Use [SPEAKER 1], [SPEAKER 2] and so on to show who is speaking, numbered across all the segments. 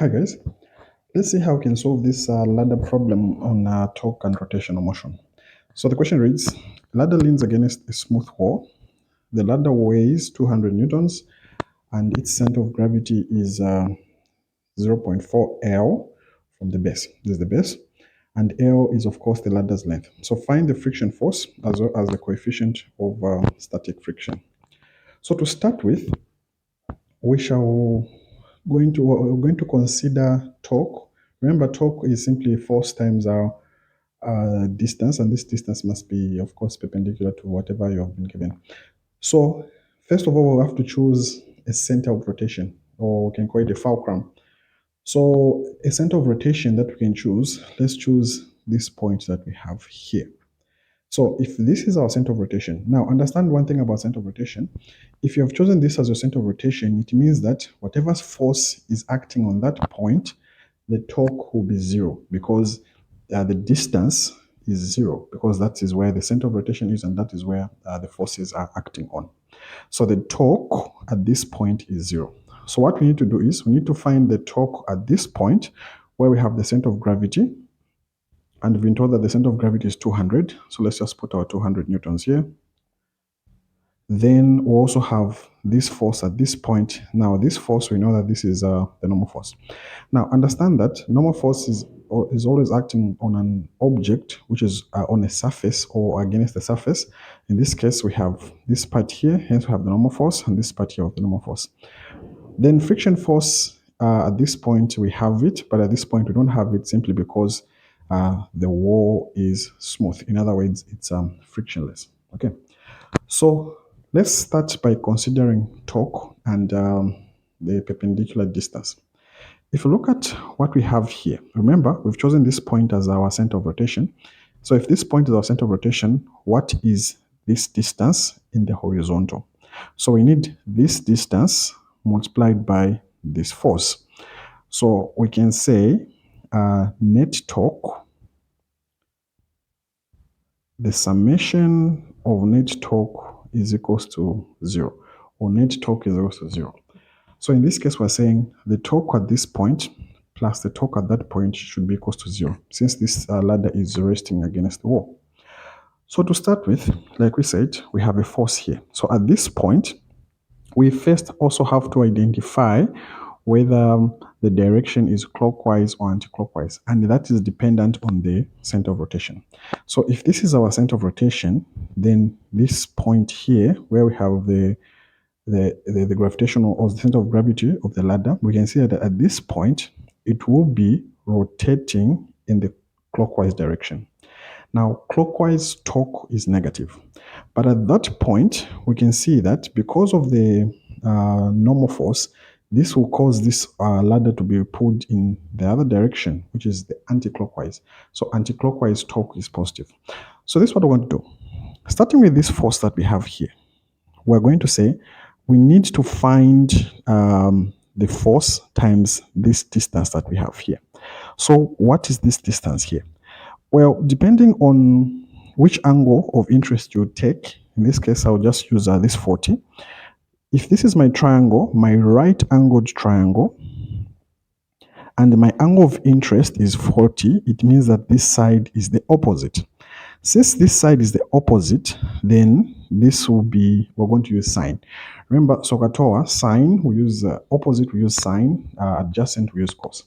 [SPEAKER 1] Hi guys, let's see how we can solve this ladder problem on torque and rotational motion. So the question reads, ladder leans against a smooth wall. The ladder weighs 200 newtons and its center of gravity is 0.4 L from the base. This is the base. And L is of course the ladder's length. So find the friction force as well as the coefficient of static friction. So to start with, we shall we're going to consider torque. Remember, torque is simply force times our distance, and this distance must be, of course, perpendicular to whatever you have been given. So, first of all, we'll have to choose a center of rotation, or we can call it a fulcrum. So, a center of rotation that we can choose, let's choose this point that we have here. So if this is our center of rotation, now understand one thing about center of rotation. If you have chosen this as your center of rotation, it means that whatever force is acting on that point, the torque will be zero because the distance is zero because that is where the center of rotation is and that is where the forces are acting on. So the torque at this point is zero. So what we need to do is we need to find the torque at this point where we have the center of gravity, and we've been told that the center of gravity is 200. So let's just put our 200 newtons here. Then we also have this force at this point. Now, this force, we know that this is the normal force. Now, understand that normal force is always acting on an object, which is on a surface or against the surface. In this case, we have this part here, hence we have the normal force, and this part here of the normal force. Then friction force, at this point, we have it, but at this point, we don't have it simply because the wall is smooth. In other words, it's frictionless. Okay, so let's start by considering torque and the perpendicular distance. If you look at what we have here, remember we've chosen this point as our center of rotation. So if this point is our center of rotation, what is this distance in the horizontal? So we need this distance multiplied by this force. So we can say net torque, the summation of net torque is equals to zero, or net torque is equals to zero. So in this case, we're saying the torque at this point plus the torque at that point should be equals to zero, since this ladder is resting against the wall. So to start with, like we said, we have a force here. So at this point, we first also have to identify whether the direction is clockwise or anti-clockwise, and that is dependent on the center of rotation. So if this is our center of rotation, then this point here where we have the gravitational or the center of gravity of the ladder, we can see that at this point it will be rotating in the clockwise direction. Now, clockwise torque is negative, but at that point, we can see that because of the normal force, this will cause this ladder to be pulled in the other direction, which is the anti-clockwise. So anti-clockwise torque is positive. So this is what we're going to do. Starting with this force that we have here, we're going to say we need to find the force times this distance that we have here. So what is this distance here? Well, depending on which angle of interest you take, in this case, I'll just use this 40. If this is my triangle, my right angled triangle, and my angle of interest is 40, it means that this side is the opposite. Since this side is the opposite, then this will be, we're going to use sine. Remember, Sokatoa, sine, we use opposite, we use sine, adjacent, we use cos.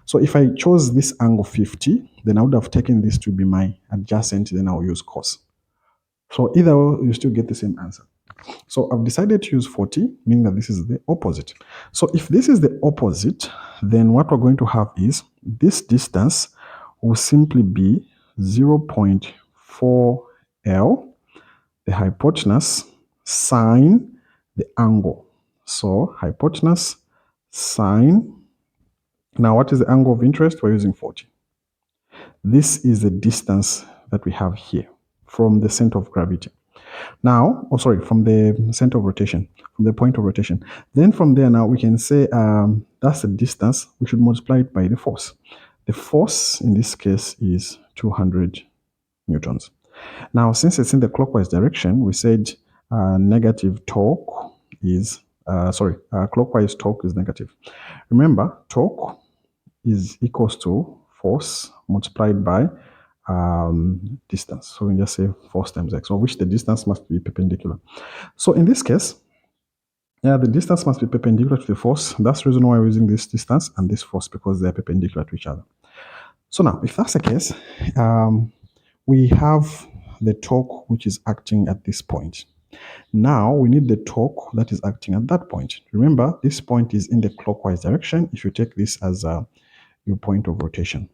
[SPEAKER 1] So if I chose this angle 50, then I would have taken this to be my adjacent, then I'll use cos. So either way, you still get the same answer. So I've decided to use 40, meaning that this is the opposite. So if this is the opposite, then what we're going to have is this distance will simply be 0.4 L, the hypotenuse, sine the angle. So hypotenuse, sine. Now, what is the angle of interest? We're using 40. This is the distance that we have here from the center of gravity. Now, from the center of rotation, from the point of rotation. Then from there, now we can say that's the distance. We should multiply it by the force. The force in this case is 200 newtons. Now, since it's in the clockwise direction, we said negative torque is, clockwise torque is negative. Remember, torque is equals to force multiplied by distance. So we just say force times x, of which the distance must be perpendicular. So in this case, yeah, the distance must be perpendicular to the force. That's the reason why we're using this distance and this force, because they're perpendicular to each other. So now, if that's the case, we have the torque which is acting at this point. Now we need the torque that is acting at that point. Remember, this point is in the clockwise direction if you take this as your point of rotation.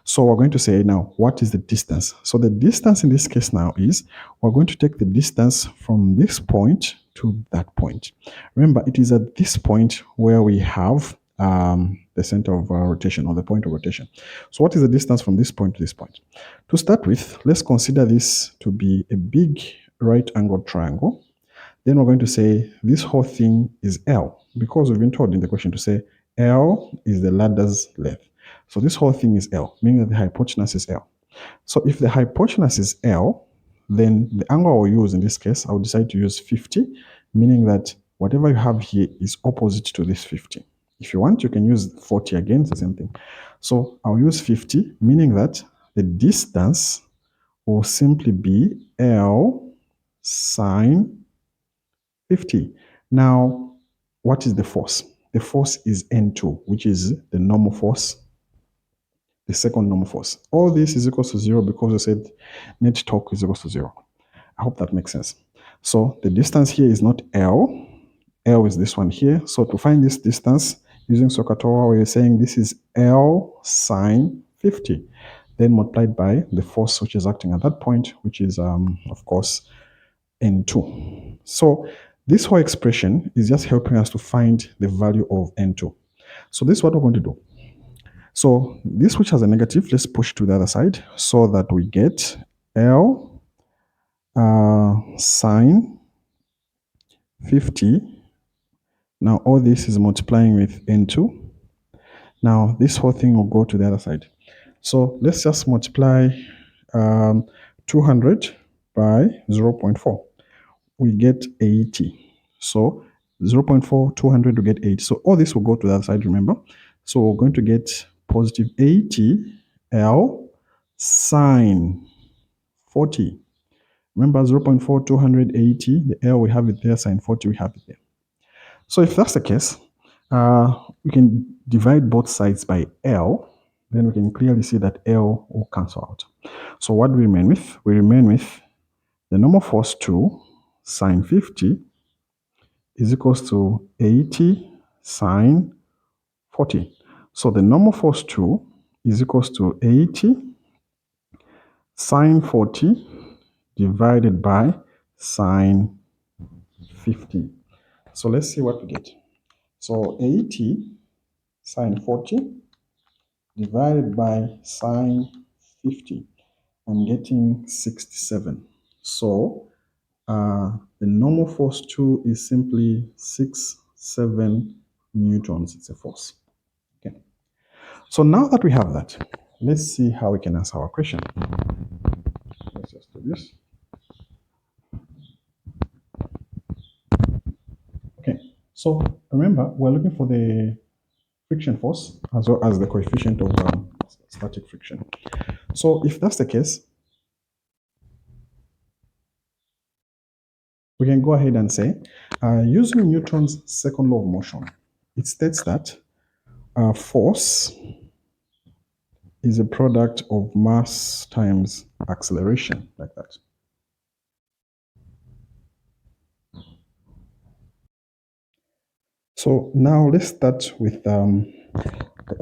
[SPEAKER 1] So we're going to say now, what is the distance? So the distance in this case now is, we're going to take the distance from this point to that point. Remember, it is at this point where we have the center of rotation, or the point of rotation. So what is the distance from this point to this point? To start with, let's consider this to be a big right angled triangle. Then we're going to say this whole thing is L, because we've been told in the question to say L is the ladder's length. So this whole thing is L, meaning that the hypotenuse is L. So if the hypotenuse is L, then the angle I will use in this case, I will decide to use 50, meaning that whatever you have here is opposite to this 50. If you want, you can use 40 again, it's the same thing. So I'll use 50, meaning that the distance will simply be L sine 50. Now, what is the force? The force is N2, which is the normal force, the second normal force. All this is equal to 0 because we said net torque is equal to 0. I hope that makes sense. So the distance here is not L. L is this one here. So to find this distance using SOHCAHTOA, we're saying this is L sine 50, then multiplied by the force which is acting at that point, which is, of course, N2. So this whole expression is just helping us to find the value of N2. So this is what we're going to do. So this which has a negative, let's push to the other side so that we get L sine 50. Now all this is multiplying with N2. Now this whole thing will go to the other side. So let's just multiply 200 by 0.4. We get 80. So 0.4, 200 to get 8. So all this will go to the other side, remember? So we're going to get positive 80 L sine 40. Remember 0.4, 280, the L we have it there, sine 40 we have it there. So if that's the case, we can divide both sides by L, then we can clearly see that L will cancel out. So what do we remain with? We remain with the normal force 2 sine 50 is equals to 80 sine 40. So the normal force 2 is equals to 80 sine 40 divided by sine 50. So let's see what we get. So 80 sine 40 divided by sine 50. I'm getting 67. So the normal force 2 is simply 7 newtons. It's a force. Okay. So now that we have that, let's see how we can answer our question. Let's just do this. Okay. So remember, we're looking for the friction force as well as the coefficient of static friction. So if that's the case, we can go ahead and say, using Newton's second law of motion, it states that force is a product of mass times acceleration, like that. So now let's start with the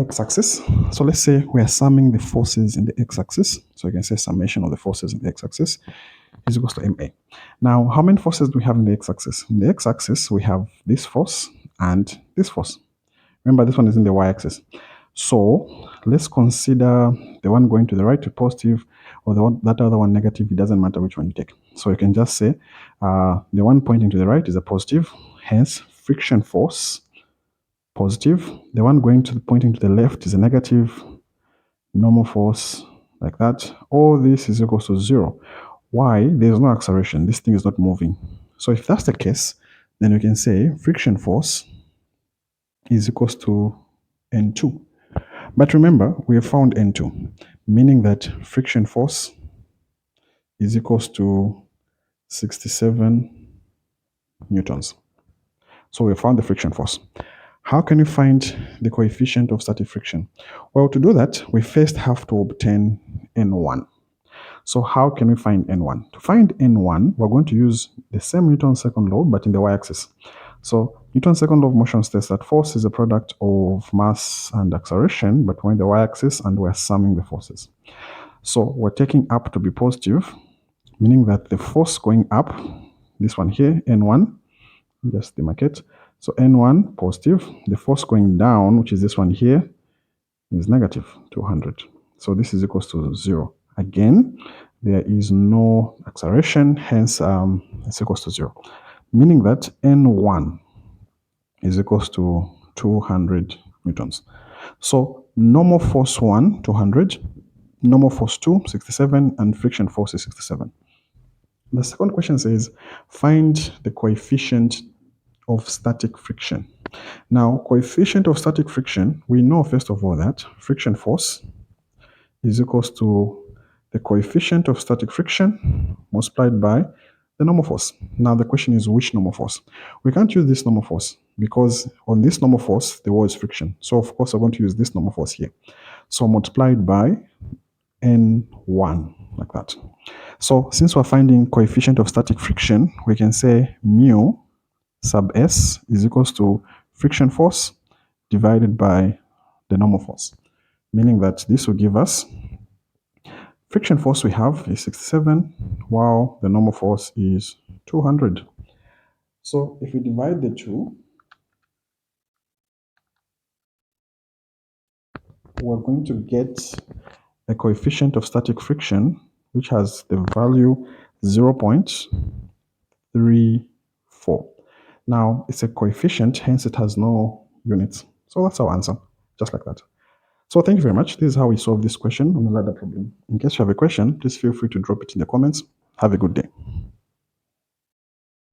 [SPEAKER 1] x-axis. So let's say we are summing the forces in the x-axis. So you can say summation of the forces in the x-axis is equals to ma. Now, how many forces do we have in the x-axis? In the x-axis, we have this force and this force. Remember, this one is in the y-axis. So let's consider the one going to the right to positive, or that other one negative. It doesn't matter which one you take. So you can just say the one pointing to the right is a positive, hence friction force positive. The one pointing to the left is a negative, normal force, like that. All this is equal to 0. Why? There's no acceleration. This thing is not moving. So if that's the case, then we can say friction force is equals to N2. But remember, we have found N2, meaning that friction force is equals to 67 newtons. So we found the friction force. How can we find the coefficient of static friction? Well, to do that, we first have to obtain N1. So how can we find N1? To find N1, we're going to use the same Newton second law, but in the y-axis. So Newton second law of motion states that force is a product of mass and acceleration, but we're in the y-axis and we're summing the forces. So we're taking up to be positive, meaning that the force going up, this one here, N1, just demarcate. So N1 positive, the force going down, which is this one here, is negative 200. So this is equals to 0. Again, there is no acceleration, hence it's equals to 0. Meaning that N1 is equals to 200 newtons. So normal force 1, 200, normal force 2, 67, and friction force is 67. The second question says, find the coefficient of static friction. Now, coefficient of static friction, we know first of all that friction force is equals to the coefficient of static friction multiplied by the normal force. Now the question is which normal force? We can't use this normal force because on this normal force there was friction. So of course I'm going to use this normal force here. So multiplied by N1 like that. So since we're finding coefficient of static friction, we can say mu sub s is equals to friction force divided by the normal force, meaning that this will give us friction force we have is 67, while the normal force is 200. So if we divide the two, we're going to get a coefficient of static friction which has the value 0.34. Now it's a coefficient, hence it has no units. So that's our answer, just like that. So thank you very much. This is how we solve this question on the ladder problem. In case you have a question, please feel free to drop it in the comments. Have a good day.